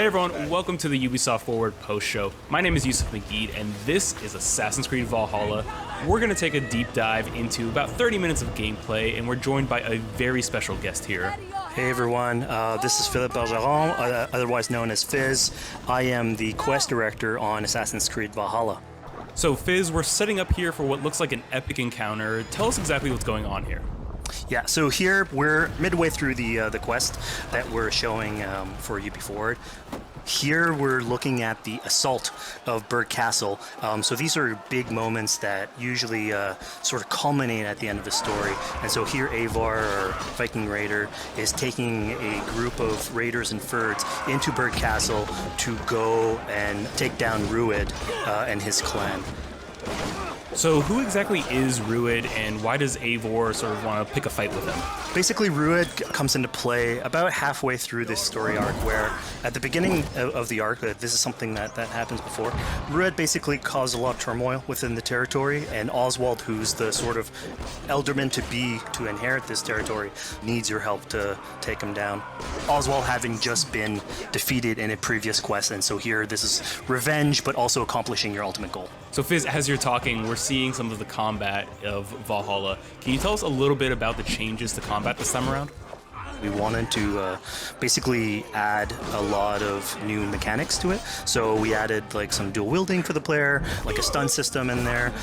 Hey everyone, welcome to the Ubisoft Forward post show. My name is Yusuf McGeed, and this is Assassin's Creed Valhalla. We're going to take a deep dive into about 30 minutes of gameplay, and we're joined by a very special guest here. Hey everyone, this is Philippe Bergeron, otherwise known as Fizz. I am the quest director on Assassin's Creed Valhalla. So Fizz, we're setting up here for what looks like an epic encounter. Tell us exactly what's going on here. Yeah, so here we're midway through the quest that we're showing for Ubi Forward. Here we're looking at the assault of Burg Castle. So these are big moments that usually sort of culminate at the end of the story. And so here Eivor, our Viking raider, is taking a group of raiders and Fyrds into Burg Castle to go and take down Rued and his clan. So who exactly is Rued, and why does Eivor sort of want to pick a fight with him? Basically, Rued comes into play about halfway through this story arc, where at the beginning of the arc, this is something that happens before, Rued basically caused a lot of turmoil within the territory, and Oswald, who's the sort of elderman to inherit this territory, needs your help to take him down. Oswald having just been defeated in a previous quest, and so here this is revenge, but also accomplishing your ultimate goal. So Fizz, as you're talking, we're seeing some of the combat of Valhalla. Can you tell us a little bit about the changes to combat this time around? We wanted to basically add a lot of new mechanics to it. So we added like some dual wielding for the player, like a stun system in there.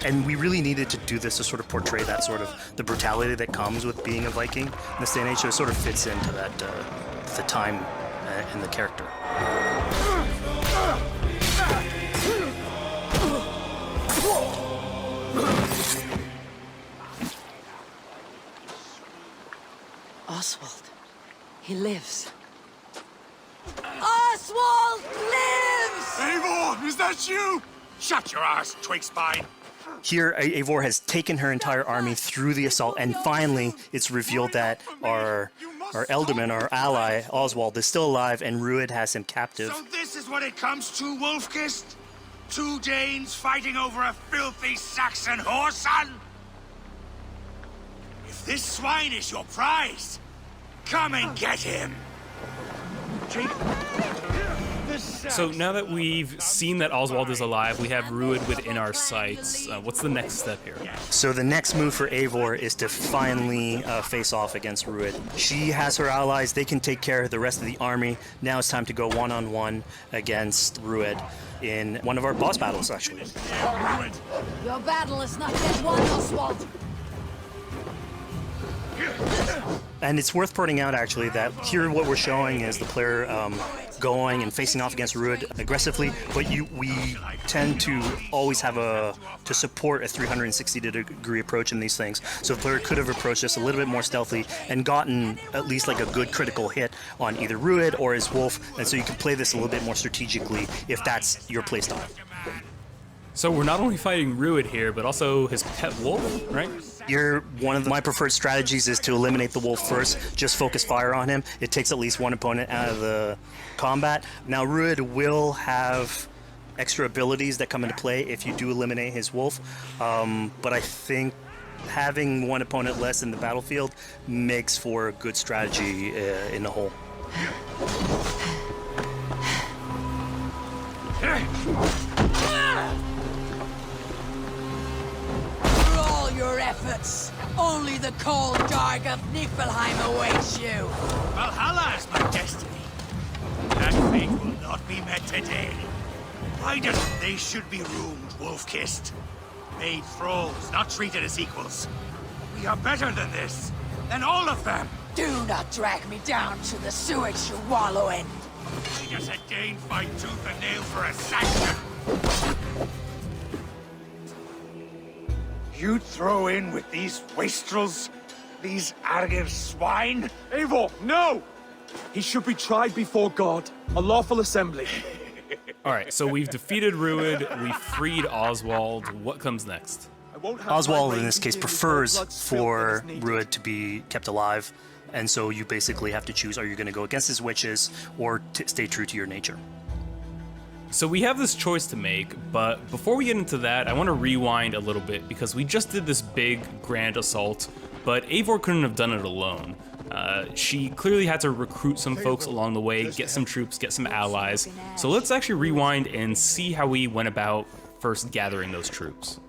And we really needed to do this to sort of portray that sort of the brutality that comes with being a Viking in this day and age. So it sort of fits into that, the time and the character. Oswald. He lives. Oswald lives! Eivor, is that you? Shut your ass, twig spine. Here, Eivor has taken her entire army through the assault, and finally it's revealed that our Elderman, our ally, Oswald, is still alive, and Rued has him captive. So this is what it comes to, Wolfkist? 2 Danes fighting over a filthy Saxon whoreson? If this swine is your prize, come and get him! So now that we've seen that Oswald is alive, we have Rued within our sights. What's the next step here? So the next move for Eivor is to finally face off against Rued. She has her allies, they can take care of the rest of the army. Now it's time to go one-on-one against Rued in one of our boss battles, actually. Your battle is not yet won, Oswald. And it's worth pointing out, actually, that here what we're showing is the player going and facing off against Rued aggressively, but we tend to always have to support a 360-degree approach in these things. So the player could have approached this a little bit more stealthily and gotten at least like a good critical hit on either Rued or his wolf, and so you can play this a little bit more strategically if that's your playstyle. So we're not only fighting Rued here, but also his pet wolf, right? One of my preferred strategies is to eliminate the wolf first, just focus fire on him. It takes at least one opponent out of the combat. Now Rued will have extra abilities that come into play if you do eliminate his wolf, but I think having one opponent less in the battlefield makes for a good strategy in the whole. Your efforts. Only the cold dark of Niflheim awaits you. Valhalla is my destiny. That fate will not be met today. Why does they should be ruined, Wolfkist? Made thralls, not treated as equals. We are better than this. Than all of them. Do not drag me down to the sewage you wallow in. Why does a Dane fight tooth and nail for a Saxon? You'd throw in with these wastrels? These arrogant swine? Eivor, no! He should be tried before God, a lawful assembly. Alright, so we've defeated Rued, we freed Oswald. What comes next? Oswald, in this case, prefers for Rued to be kept alive, and so you basically have to choose, are you going to go against his wishes or stay true to your nature? So we have this choice to make, but before we get into that, I want to rewind a little bit because we just did this big, grand assault, but Eivor couldn't have done it alone. She clearly had to recruit some folks along the way, get some troops, get some allies. So let's actually rewind and see how we went about first gathering those troops.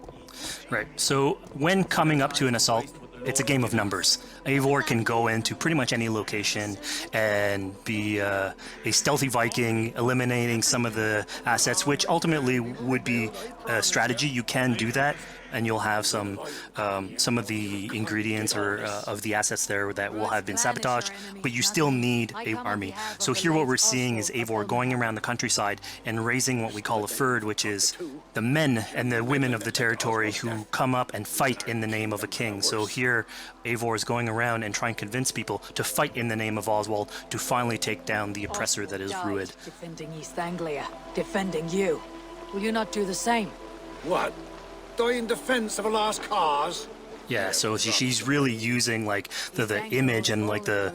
Right. So when coming up to an assault, it's a game of numbers. Eivor can go into pretty much any location and be a stealthy Viking, eliminating some of the assets, which ultimately would be a strategy. You can do that, and you'll have some of the ingredients or of the assets there that will have been sabotaged, but you still need an army. So here what we're seeing is Eivor going around the countryside and raising what we call a fyrd, which is the men and the women of the territory who come up and fight in the name of a king. So here Eivor is going around and trying to convince people to fight in the name of Oswald to finally take down the oppressor that is Rued. Defending East Anglia, defending you. Will you not do the same? What? Die in defense of a lost cause? Yeah, so she's really using like the image and like the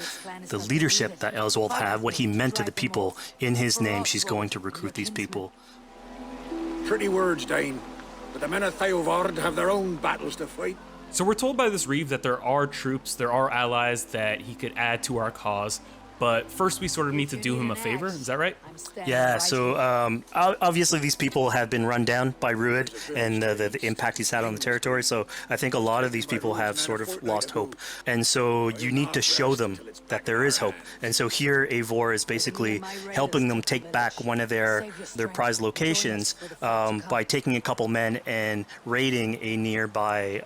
leadership that Oswald had, what he meant to the people in his name. She's going to recruit these people. Pretty words, Dane. But the men of Eivor have their own battles to fight. So we're told by this Reeve that there are troops, there are allies that he could add to our cause, but first we sort of need to do him a favor, is that right? Yeah, so obviously these people have been run down by Rued and the impact he's had on the territory, so I think a lot of these people have sort of lost hope. And so you need to show them that there is hope. And so here Eivor is basically helping them take back one of their prized locations by taking a couple men and raiding a nearby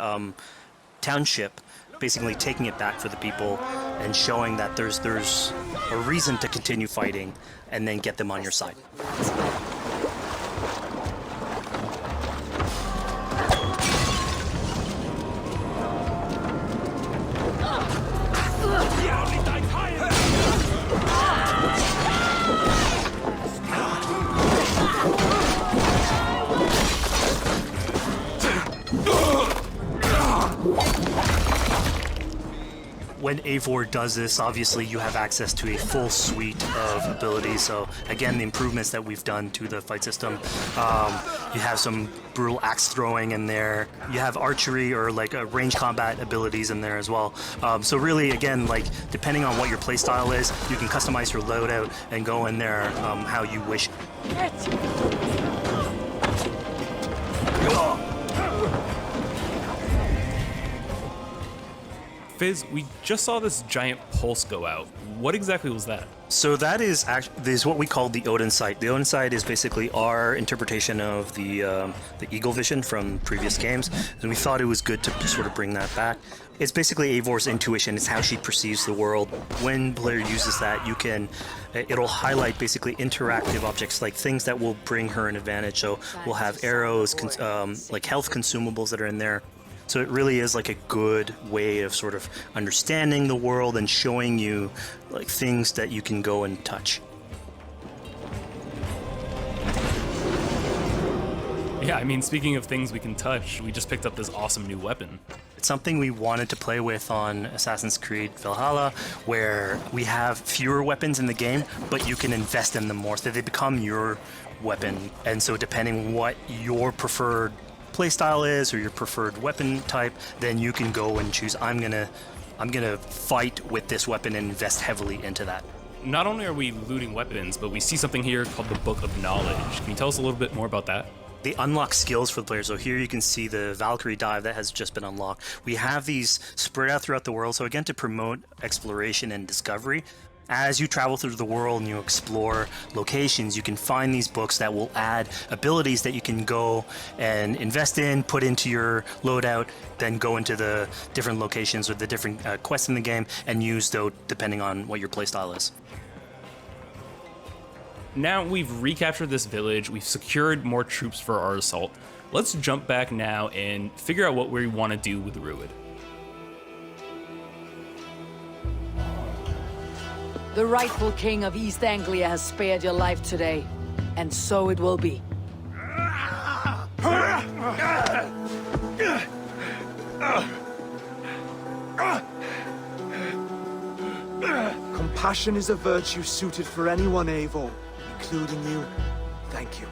township, basically taking it back for the people and showing that there's a reason to continue fighting and then get them on your side. When Eivor does this, obviously you have access to a full suite of abilities. So again, the improvements that we've done to the fight system, you have some brutal axe throwing in there. You have archery or like range combat abilities in there as well. So really, again, like depending on what your playstyle is, you can customize your loadout and go in there how you wish. Fizz, we just saw this giant pulse go out. What exactly was that? So that is what we call the Odin sight. The Odin sight is basically our interpretation of the eagle vision from previous games, and we thought it was good to sort of bring that back. It's basically Eivor's intuition. It's how she perceives the world. When player uses that, it'll highlight basically interactive objects, like things that will bring her an advantage. So we'll have arrows, like health consumables that are in there. So it really is like a good way of sort of understanding the world and showing you like things that you can go and touch. Yeah, I mean, speaking of things we can touch, we just picked up this awesome new weapon. It's something we wanted to play with on Assassin's Creed Valhalla, where we have fewer weapons in the game, but you can invest in them more, so they become your weapon. And so depending what your preferred playstyle is or your preferred weapon type, then you can go and choose, I'm gonna fight with this weapon and invest heavily into that. Not only are we looting weapons, but we see something here called the Book of Knowledge. Can you tell us a little bit more about that? They unlock skills for the player. So here you can see the Valkyrie dive that has just been unlocked. We have these spread out throughout the world, so again, to promote exploration and discovery. As you travel through the world and you explore locations, you can find these books that will add abilities that you can go and invest in, put into your loadout, then go into the different locations or the different quests in the game and use those depending on what your playstyle is. Now we've recaptured this village, we've secured more troops for our assault. Let's jump back now and figure out what we want to do with Rued. The rightful king of East Anglia has spared your life today, and so it will be. Compassion is a virtue suited for anyone, Eivor, including you. Thank you.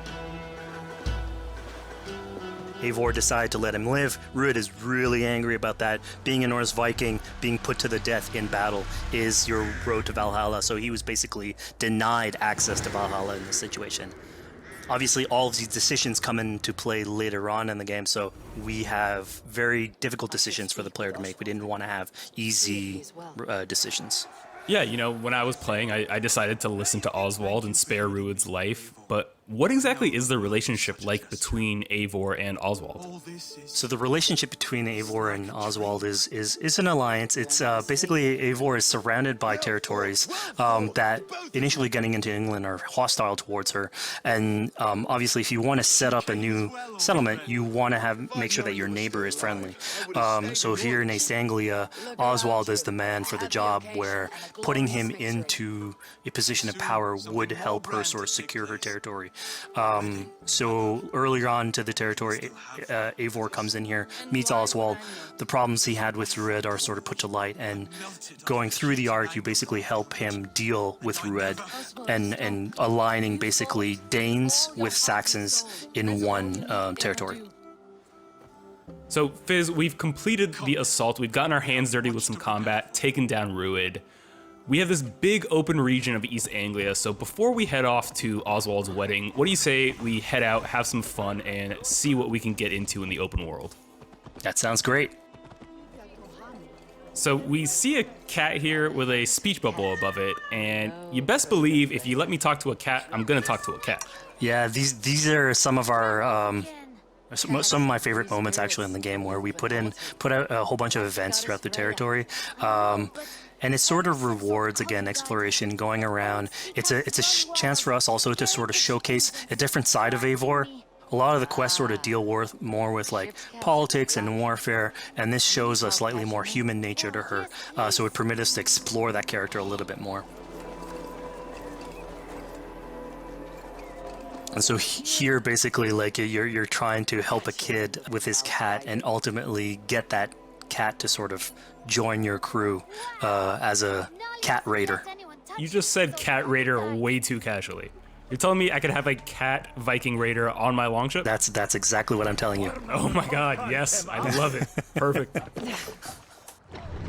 Eivor decided to let him live. Rued is really angry about that. Being a Norse Viking, being put to the death in battle is your road to Valhalla, so he was basically denied access to Valhalla in this situation. Obviously, all of these decisions come into play later on in the game, so we have very difficult decisions for the player to make. We didn't want to have easy decisions. Yeah, you know, when I was playing, I decided to listen to Oswald and spare Rued's life, but what exactly is the relationship like between Eivor and Oswald? So the relationship between Eivor and Oswald is an alliance. It's basically Eivor is surrounded by territories that initially getting into England are hostile towards her, and obviously if you want to set up a new settlement, you want to make sure that your neighbor is friendly. So here in East Anglia, Oswald is the man for the job, where putting him into a position of power would help her sort of secure her territory. So earlier on to the territory, Eivor comes in here, meets Oswald. The problems he had with Rued are sort of put to light, and going through the arc, you basically help him deal with Rued and aligning basically Danes with Saxons in one territory. So, Fizz, we've completed the assault, we've gotten our hands dirty with some combat, taken down Rued. We have this big open region of East Anglia, so before we head off to Oswald's wedding, what do you say we head out, have some fun, and see what we can get into in the open world? That sounds great. So we see a cat here with a speech bubble above it, and you best believe if you let me talk to a cat, I'm gonna talk to a cat. Yeah, these are some of our some of my favorite moments actually in the game, where we put out a whole bunch of events throughout the territory. And it sort of rewards, again, exploration, going around. It's a chance for us also to sort of showcase a different side of Eivor. A lot of the quests sort of deal more with like politics and warfare, and this shows a slightly more human nature to her. So it permits us to explore that character a little bit more. And so here, basically, like you're trying to help a kid with his cat, and ultimately get that cat to sort of join your crew as a cat raider. You just said cat raider way too casually. You're telling me I could have a cat Viking raider on my longship? That's exactly what I'm telling you. Oh my god, yes, I love it. Perfect.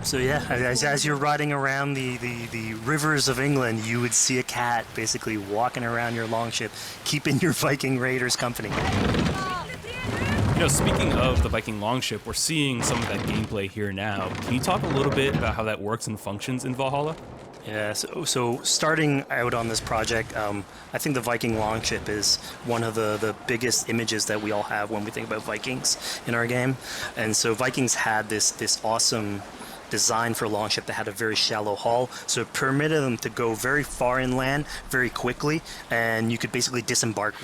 So yeah, as you're riding around the rivers of England, you would see a cat basically walking around your longship, keeping your Viking raiders company. You know, speaking of the Viking longship, we're seeing some of that gameplay here now. Can you talk a little bit about how that works and functions in Valhalla? Yeah, so starting out on this project, I think the Viking longship is one of the biggest images that we all have when we think about Vikings in our game. And so Vikings had this awesome design for longship that had a very shallow hull, so it permitted them to go very far inland very quickly, and you could basically disembark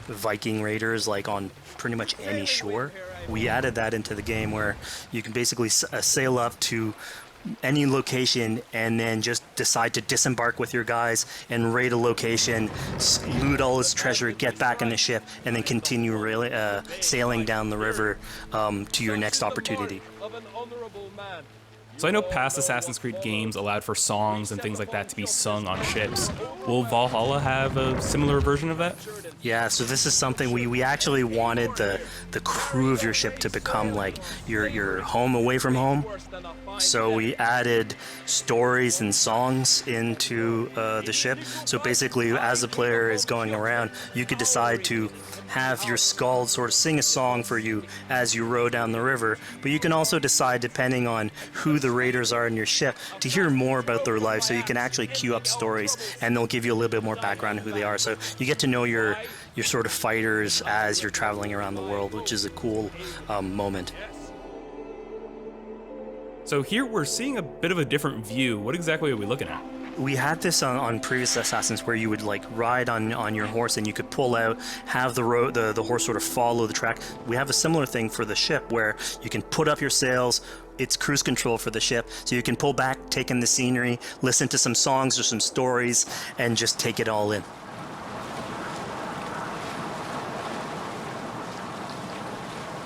Viking raiders like on pretty much any shore. We added that into the game, where you can basically sail up to any location and then just decide to disembark with your guys and raid a location, loot all its treasure, get back in the ship, and then continue sailing down the river to your next opportunity. So I know past Assassin's Creed games allowed for songs and things like that to be sung on ships. Will Valhalla have a similar version of that? Yeah, so this is something we actually wanted the crew of your ship to become like your home away from home. So we added stories and songs into the ship. So basically, as the player is going around, you could decide to have your skald sort of sing a song for you as you row down the river. But you can also decide, depending on who the raiders are in your ship, to hear more about their life. So you can actually queue up stories, and they'll give you a little bit more background on who they are. So you get to know your sort of fighters as you're traveling around the world, which is a cool moment. So here we're seeing a bit of a different view. What exactly are we looking at? We had this on previous Assassins, where you would like ride on your horse, and you could pull out, have the horse sort of follow the track. We have a similar thing for the ship, where you can put up your sails. It's cruise control for the ship, so you can pull back, take in the scenery, listen to some songs or some stories, and just take it all in.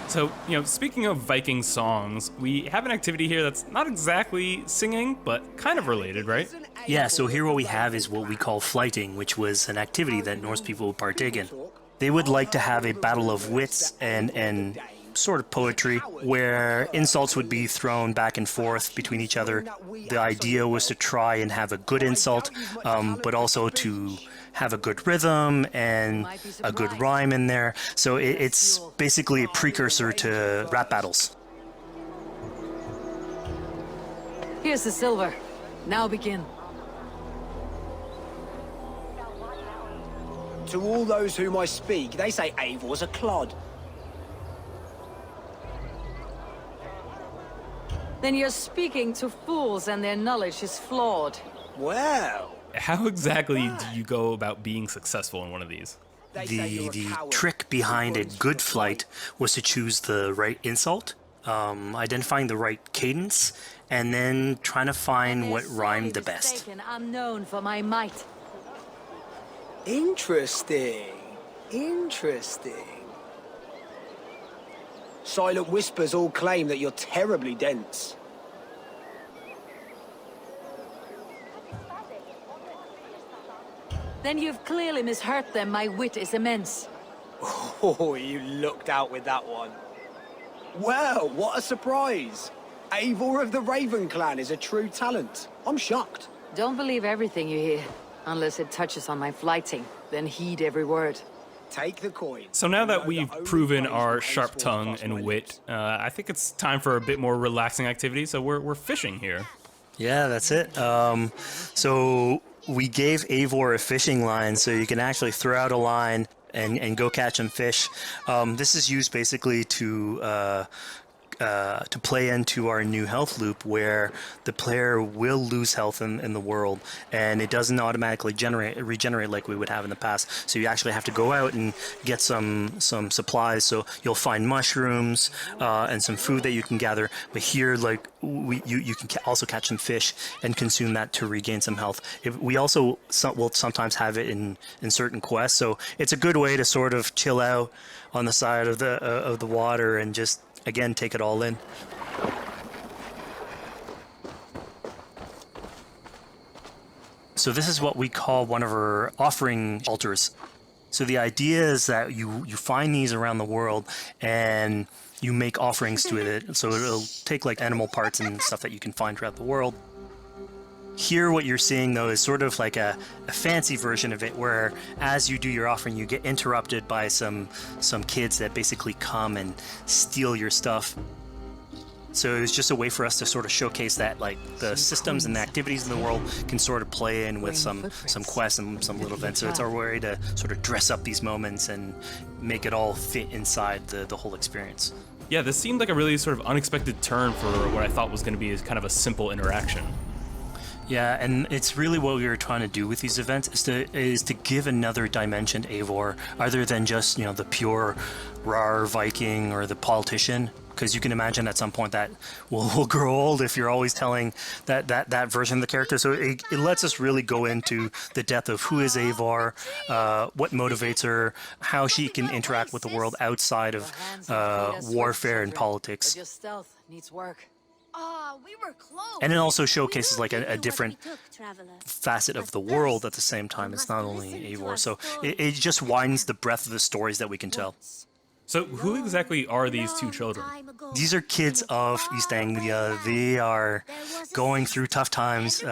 So, speaking of Viking songs, we have an activity here that's not exactly singing, but kind of related, right? Yeah, so here what we have is what we call flighting, which was an activity that Norse people would partake in. They would like to have a battle of wits and sort of poetry where insults would be thrown back and forth between each other. The idea was to try and have a good insult, but also to have a good rhythm and a good rhyme in there. So it's basically a precursor to rap battles. Here's the silver. Now begin. To all those whom I speak, they say Eivor's a clod. Then you're speaking to fools and their knowledge is flawed. Well, How exactly do you go about being successful in one of these? The trick behind a good flight was to choose the right insult, identifying the right cadence, and then trying to find what rhymed the best. I'm known for my might. interesting. Interesting. Silent whispers all claim that you're terribly dense. Then you've clearly misheard them. My wit is immense. Oh, you looked out with that one. Well, what a surprise. Eivor of the Raven clan is a true talent. I'm shocked. Don't believe everything you hear, unless it touches on my flighting. Then heed every word. Take the coin. So now that we've proven our sharp tongue and wit, I think it's time for a bit more relaxing activity. So we're fishing here. Yeah, that's it. So we gave Eivor a fishing line, so you can actually throw out a line and go catch some fish. This is used basically to play into our new health loop, where the player will lose health in the world, and it doesn't automatically regenerate like we would have in the past. So you actually have to go out and get some supplies. So you'll find mushrooms and some food that you can gather. But here, like you can also catch some fish and consume that to regain some health. We also will sometimes have it in certain quests. So it's a good way to sort of chill out on the side of the water and just, again, take it all in. So this is what we call one of our offering altars. So the idea is that you find these around the world and you make offerings to it. So it'll take like animal parts and stuff that you can find throughout the world. Here what you're seeing though is sort of like a fancy version of it, where as you do your offering you get interrupted by some kids that basically come and steal your stuff. So it's just a way for us to sort of showcase that like the systems and the activities in the world can sort of play in with some quests and some little events. So it's our way to sort of dress up these moments and make it all fit inside the whole experience. Yeah, this seemed like a really sort of unexpected turn for what I thought was going to be kind of a simple interaction. Yeah, and it's really what we were trying to do with these events is to give another dimension to Eivor, other than just, the pure rar Viking or the politician. Because you can imagine at some point that will grow old if you're always telling that version of the character. So it lets us really go into the depth of who is Eivor, what motivates her, how she can interact with the world outside of warfare and politics. But your stealth needs work. We were close. And it also showcases like a different facet of the world at the same time. It's not only Eivor. So it just widens the breadth of the stories that we can tell. So who exactly are these two children? These are kids of East Anglia. They are going through tough times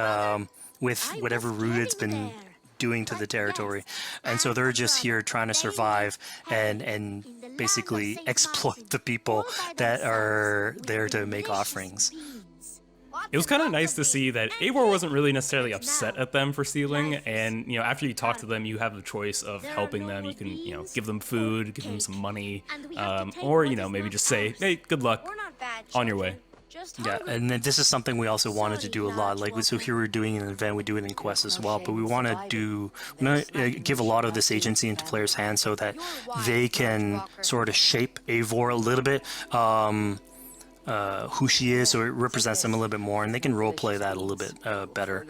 with whatever Rued's been doing to the territory. And so they're just here trying to survive and basically exploit the people that are there to make offerings. It was kind of nice to see that Eivor wasn't really necessarily upset at them for stealing, and after you talk to them, you have the choice of helping them. You can give them food, give them some money, or maybe just say, hey, good luck, on your way. Yeah, and then this is something we also wanted to do a lot. Like, so here we're doing an event, we do it in quests as well, but we want to give a lot of this agency into players' hands so that they can sort of shape Eivor a little bit. Who she is, so it represents them a little bit more, and they can roleplay that a little bit better.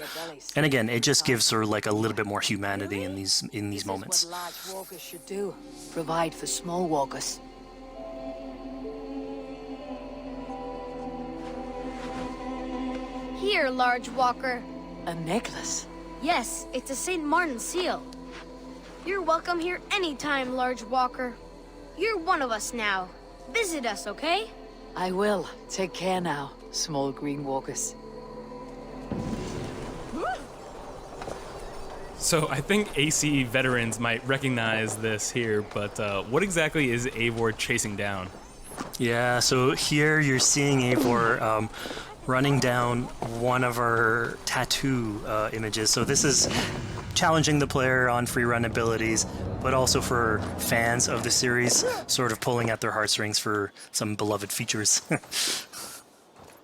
And again, it just gives her like a little bit more humanity in these moments. This is what large walkers should do. Provide for small walkers. Here, large walker. A necklace. Yes, it's a St. Martin seal. You're welcome here anytime, Large Walker. You're one of us now. Visit us, okay? I will. Take care now, small green walkers. So I think AC veterans might recognize this here, but what exactly is Eivor chasing down? Yeah, so here you're seeing Eivor running down one of our tattoo images. So this is challenging the player on free run abilities, but also for fans of the series, sort of pulling at their heartstrings for some beloved features.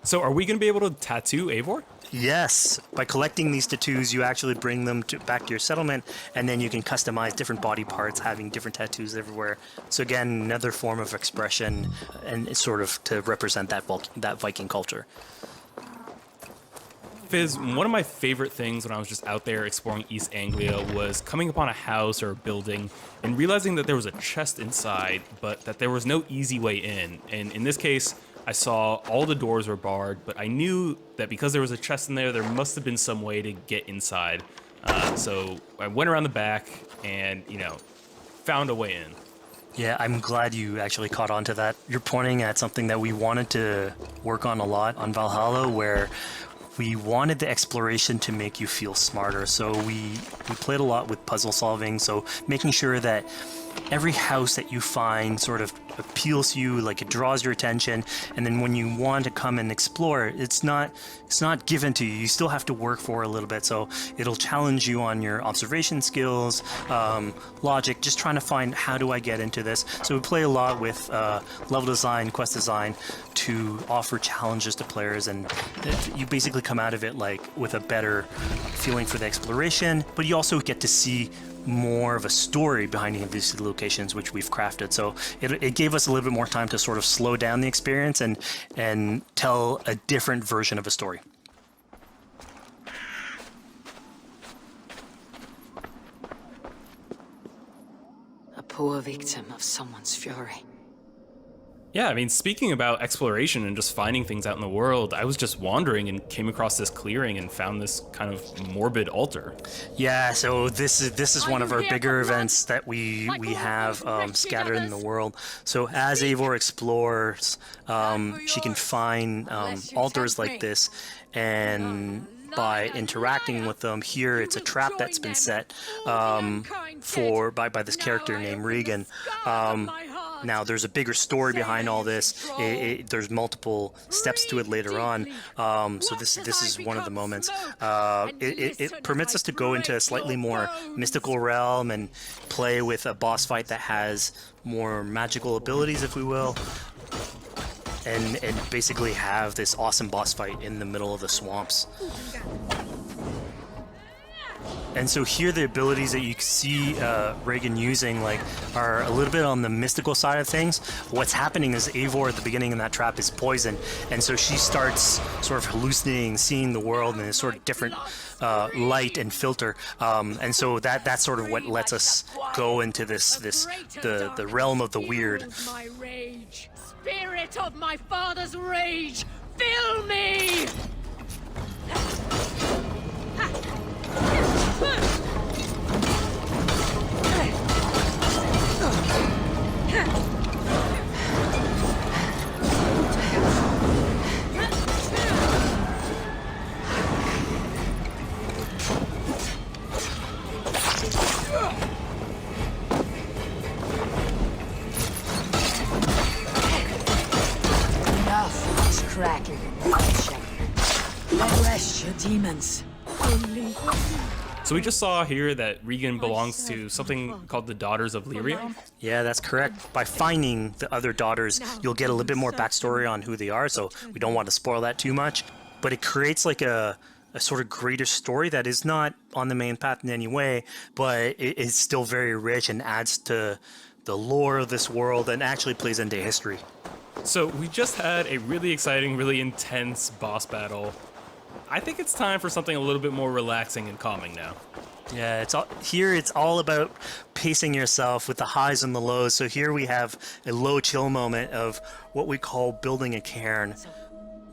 So are we going to be able to tattoo Eivor? Yes, by collecting these tattoos, you actually bring them back to your settlement, and then you can customize different body parts, having different tattoos everywhere. So again, another form of expression, and it's sort of to represent that Viking culture. Fizz, one of my favorite things when I was just out there exploring East Anglia was coming upon a house or a building and realizing that there was a chest inside, but that there was no easy way in. And in this case, I saw all the doors were barred, but I knew that because there was a chest in there, there must have been some way to get inside. So I went around the back and, found a way in. Yeah, I'm glad you actually caught on to that. You're pointing at something that we wanted to work on a lot on Valhalla, where we wanted the exploration to make you feel smarter. So we played a lot with puzzle solving, so making sure that every house that you find sort of appeals to you, like it draws your attention, and then when you want to come and explore, it's not given to you. You still have to work for a little bit, so it'll challenge you on your observation skills, logic, just trying to find how do I get into this. So we play a lot with level design, quest design to offer challenges to players, and you basically come out of it like with a better feeling for the exploration, but you also get to see more of a story behind any of these locations which we've crafted. So it gave us a little bit more time to sort of slow down the experience and tell a different version of a story. A poor victim of someone's fury. Yeah, I mean, speaking about exploration and just finding things out in the world, I was just wandering and came across this clearing and found this kind of morbid altar. Yeah, so this is one of our bigger events that we have scattered in the world. So as Eivor explores, she can find altars like this, and by interacting with them, here it's a trap that's been set by this character named Regan. Now, there's a bigger story behind all this. There's multiple steps to it later on. So this is one of the moments. It permits us to go into a slightly more mystical realm and play with a boss fight that has more magical abilities, if we will. And basically have this awesome boss fight in the middle of the swamps. And so here the abilities that you see Regan using are a little bit on the mystical side of things. What's happening is Eivor at the beginning in that trap is poisoned, and so she starts sort of hallucinating, seeing the world in a sort of different light and filter. And so that's sort of what lets us go into the realm of the weird. My rage, spirit of my father's rage, fill me! Enough is cracking and shattering. Rest your demons. So we just saw here that Regan belongs to something called the Daughters of Lyrion. Yeah, that's correct. By finding the other daughters, you'll get a little bit more backstory on who they are, so we don't want to spoil that too much. But it creates like a sort of greater story that is not on the main path in any way, but it is still very rich and adds to the lore of this world and actually plays into history. So we just had a really exciting, really intense boss battle. I think it's time for something a little bit more relaxing and calming now. Yeah, it's all about pacing yourself with the highs and the lows. So here we have a low chill moment of what we call building a cairn.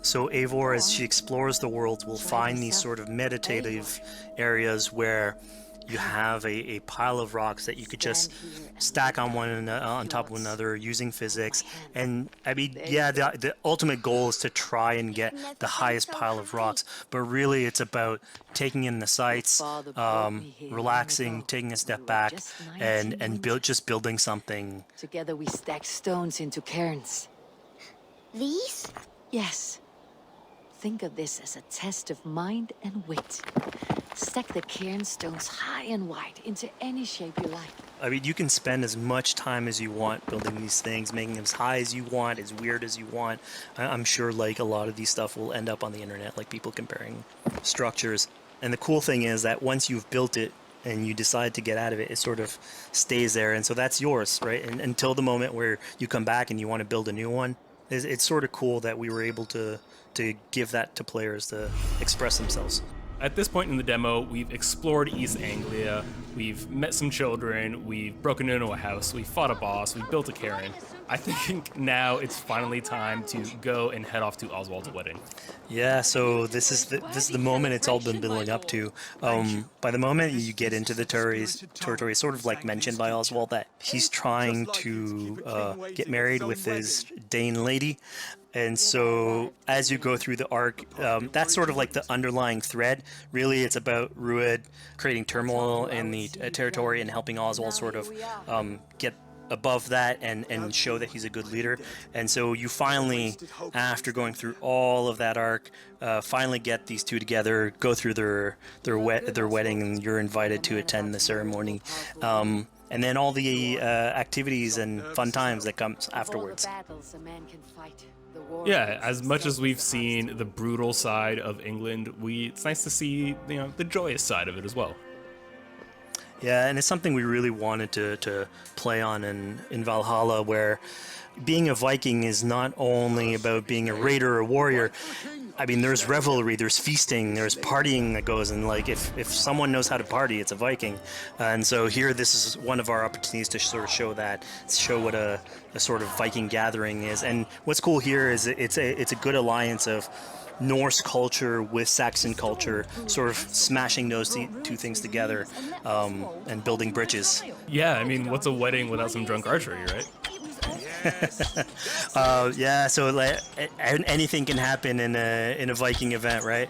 So Eivor, as she explores the world, will find these sort of meditative areas where you have a pile of rocks that you could just stack on top of one another using physics. And I mean, yeah, the ultimate goal is to try and get the highest pile of rocks, but really it's about taking in the sights, relaxing, taking a step back, and just building something. Together we stack stones into cairns. These? Yes. Think of this as a test of mind and wit. Stack the cairn stones high and wide into any shape you like. I mean, you can spend as much time as you want building these things, making them as high as you want, as weird as you want. I'm sure like a lot of these stuff will end up on the internet, like people comparing structures. And the cool thing is that once you've built it and you decide to get out of it, it sort of stays there. And so that's yours, right? And until the moment where you come back and you want to build a new one. It's sort of cool that we were able to give that to players to express themselves. At this point in the demo, we've explored East Anglia, we've met some children, we've broken into a house, we fought a boss, we built a cairn. I think now it's finally time to go and head off to Oswald's wedding. Yeah, so this is the moment it's all been building up to. By the moment you get into the territory, it's sort of like mentioned by Oswald that he's trying to get married with his Dane lady. And so as you go through the arc, that's sort of like the underlying thread. Really, it's about Rued creating turmoil in the territory and helping Oswald sort of get above that and show that he's a good leader. And so you finally, after going through all of that arc, finally get these two together, go through their wedding, and you're invited to attend the ceremony. And then all the activities and fun times that comes afterwards. Yeah, as much as we've seen the brutal side of England, it's nice to see, the joyous side of it as well. Yeah, and it's something we really wanted to play on in Valhalla, where being a Viking is not only about being a raider or a warrior. I mean, there's revelry, there's feasting, there's partying that goes, and like if someone knows how to party, it's a Viking. And so here, this is one of our opportunities to sort of show what a sort of Viking gathering is. And what's cool here is it's a good alliance of Norse culture with Saxon culture, sort of smashing those two things together and building bridges. Yeah, I mean, what's a wedding without some drunk archery, right? Yeah, so like anything can happen in a Viking event, right?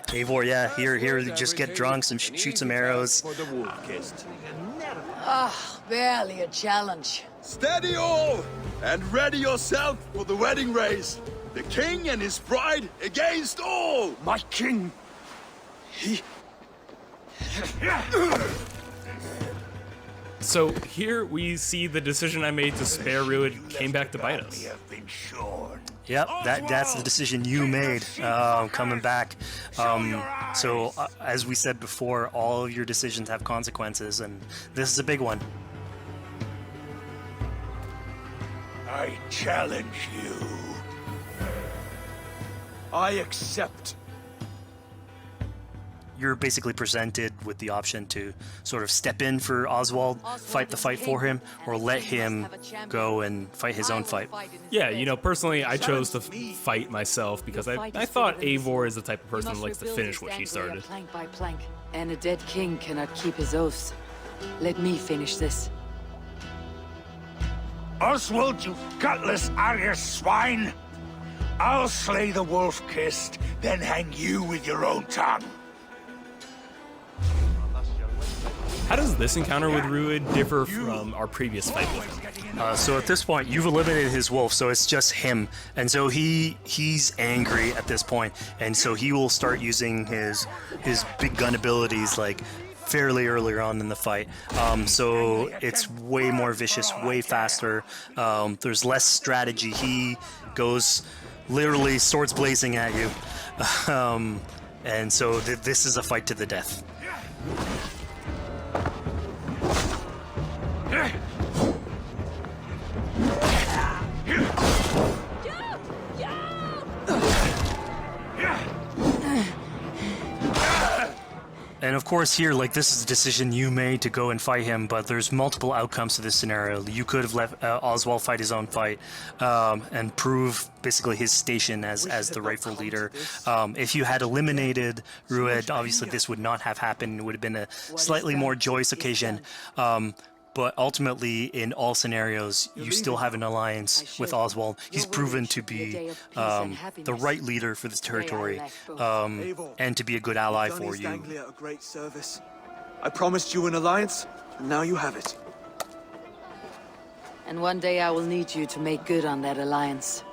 Eivor, yeah, here, just get drunk, shoot some arrows. Barely a challenge. Steady all, and ready yourself for the wedding race. The king and his bride against all. My king, he... So here we see the decision I made to spare Rued came back to bite us. Yep, that's the decision you made, coming back. So as we said before, all of your decisions have consequences, and this is a big one. I challenge you. I accept. You're basically presented with the option to sort of step in for Oswald, fight the fight for him, or let him go and fight his own fight. Yeah, personally, I chose to fight myself because I thought Eivor is the type of person who likes to finish what she started. Plank by plank, and a dead king cannot keep his oaths. Let me finish this. Oswald, you gutless Irish swine! I'll slay the wolf-kissed, then hang you with your own tongue. How does this encounter with Rued differ from our previous fight with him? So at this point, you've eliminated his wolf, so it's just him. And so he's angry at this point, and so he will start using his big gun abilities like fairly earlier on in the fight. So it's way more vicious, way faster. There's less strategy. He goes literally swords blazing at you. And so this is a fight to the death. And of course here, like, this is a decision you made to go and fight him, but there's multiple outcomes to this scenario. You could have let Oswald fight his own fight and prove basically his station as the rightful leader. If you had eliminated Rued, obviously this would not have happened. It would have been a slightly more joyous occasion. But ultimately, in all scenarios, you still have an alliance with Oswald. He's proven to be the right leader for this territory and to be a good ally for you. A great service. I promised you an alliance, and now you have it. And one day I will need you to make good on that alliance.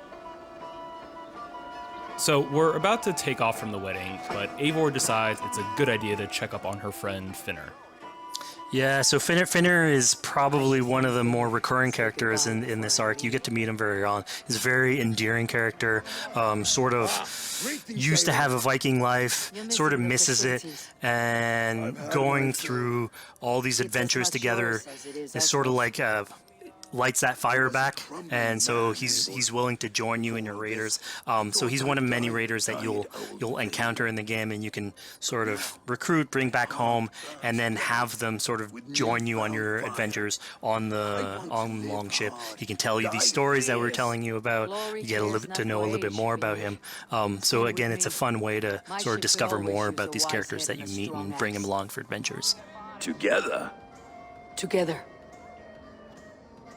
So we're about to take off from the wedding, but Eivor decides it's a good idea to check up on her friend Finner. Yeah, so Finner is probably one of the more recurring characters in this arc. You get to meet him very early on. He's a very endearing character, sort of used to have a Viking life, sort of misses it, and going through all these adventures together is sort of like lights that fire back, and so he's willing to join you in your raiders. So he's one of many raiders that you'll encounter in the game, and you can sort of recruit, bring back home, and then have them sort of join you on your adventures on the longship. He can tell you these stories that we're telling you about. You get to know a little bit more about him. So again, it's a fun way to sort of discover more about these characters that you meet and bring them along for adventures. Together,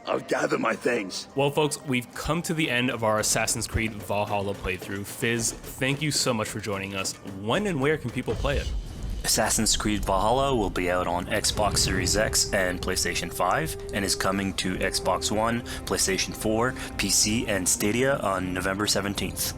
I'll gather my things. Well, folks, we've come to the end of our Assassin's Creed Valhalla playthrough. Fizz, thank you so much for joining us. When and where can people play it? Assassin's Creed Valhalla will be out on Xbox Series X and PlayStation 5, and is coming to Xbox One, PlayStation 4, PC, and Stadia on November 17th.